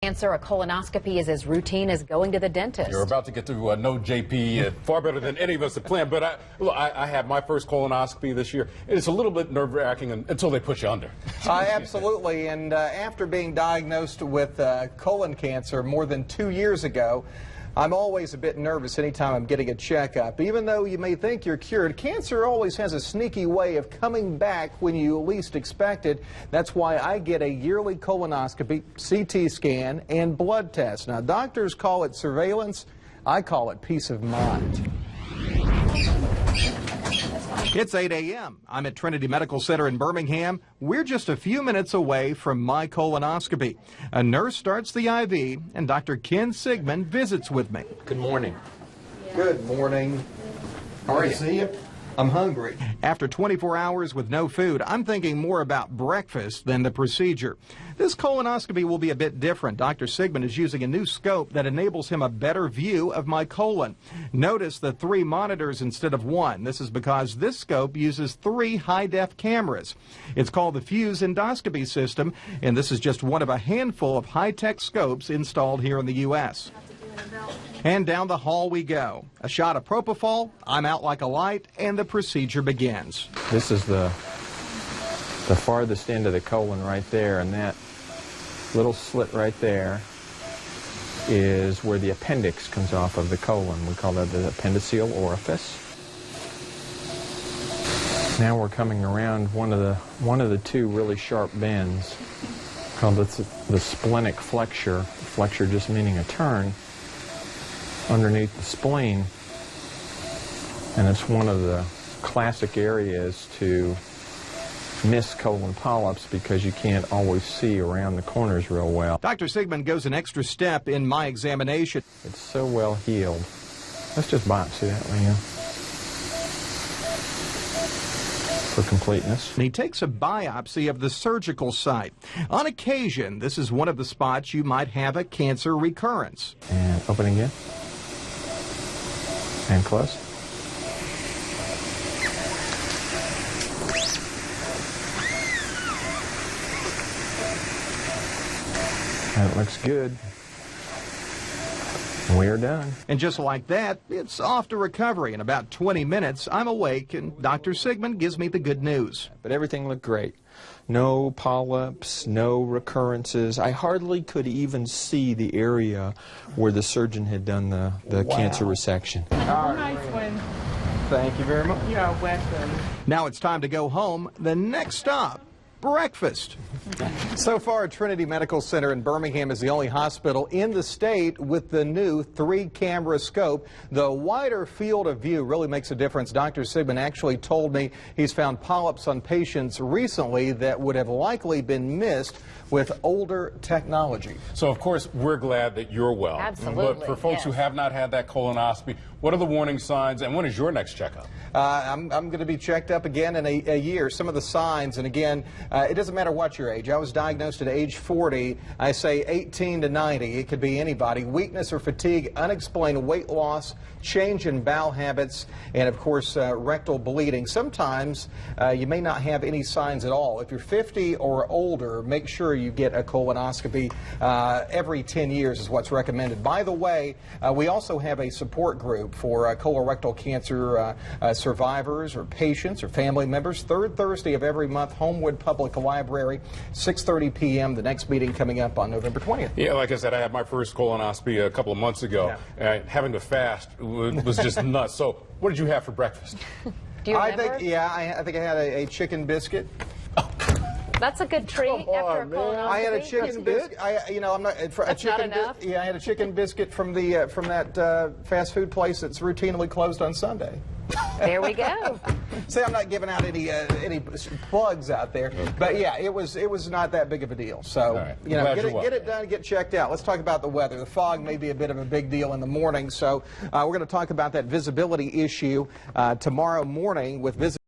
Cancer, a colonoscopy is as routine as going to the dentist. You're about to get to know JP far better than any of us had planned. But I had my first colonoscopy this year. It's a little bit nerve-wracking until they put you under. Absolutely. And after being diagnosed with colon cancer more than 2 years ago, I'm always a bit nervous anytime I'm getting a checkup. Even though you may think you're cured, cancer always has a sneaky way of coming back when you least expect it. That's why I get a yearly colonoscopy, CT scan, and blood test. Now, doctors call it surveillance. I call it peace of mind. It's 8 a.m. I'm at Trinity Medical Center in Birmingham. We're just a few minutes away from my colonoscopy. A nurse starts the IV, and Dr. Ken Sigmund visits with me. Good morning. Good morning. How are you? See you. I'm hungry. After 24 hours with no food, I'm thinking more about breakfast than the procedure. This colonoscopy will be a bit different. Dr. Sigmund is using a new scope that enables him a better view of my colon. Notice the 3 monitors instead of 1. This is because this scope uses 3 high-def cameras. It's called the Fuse Endoscopy System, and this is just one of a handful of high-tech scopes installed here in the U.S. And down the hall we go. A shot of propofol, I'm out like a light, and the procedure begins. This is the farthest end of the colon right there, and that little slit right there is where the appendix comes off of the colon. We call that the appendiceal orifice. Now we're coming around one of the 2 really sharp bends called the splenic flexure. Flexure just meaning a turn underneath the spleen, and it's one of the classic areas to miss colon polyps because you can't always see around the corners real well. Dr. Sigmund goes an extra step in my examination. It's so well healed. Let's just biopsy that, will you? For completeness. And he takes a biopsy of the surgical site. On occasion, this is one of the spots you might have a cancer recurrence. And open again. And close. That looks good. We're done. And just like that, it's off to recovery. In about 20 minutes, I'm awake, and Dr. Sigmund gives me the good news. But everything looked great. No polyps, no recurrences. I hardly could even see the area where the surgeon had done the cancer resection. Nice one. Thank you very much. You're welcome. Now it's time to go home. The next stop, breakfast. So far, Trinity Medical Center in Birmingham is the only hospital in the state with the new 3-camera scope. The wider field of view really makes a difference. Dr. Sigmund actually told me he's found polyps on patients recently that would have likely been missed with older technology. So, of course, we're glad that you're well. Absolutely. But for folks who have not had that colonoscopy, what are the warning signs, and when is your next checkup? I'm going to be checked up again in a year. Some of the signs, and again, it doesn't matter what your age. I was diagnosed at age 40. I say 18 to 90. It could be anybody. Weakness or fatigue, unexplained weight loss, change in bowel habits, and of course rectal bleeding. Sometimes you may not have any signs at all. If you're 50 or older, make sure you get a colonoscopy every 10 years is what's recommended. By the way, we also have a support group for colorectal cancer survivors or patients or family members. 3rd Thursday of every month, Homewood Public Library, 6:30 p.m. The next meeting coming up on November 20th. Yeah, like I said, I had my first colonoscopy a couple of months ago. Yeah. Having to fast was just nuts. So, what did you have for breakfast? Do you remember? I think I had a chicken biscuit. That's a good treat after a colonoscopy. I had a chicken biscuit. I'm not. That's not enough. Yeah, I had a chicken biscuit from that fast food place that's routinely closed on Sunday. There we go. See, I'm not giving out any plugs out there, but yeah, it was not that big of a deal. So right. get it done, get checked out. Let's talk about the weather. The fog may be a bit of a big deal in the morning, so we're going to talk about that visibility issue tomorrow morning with visibility.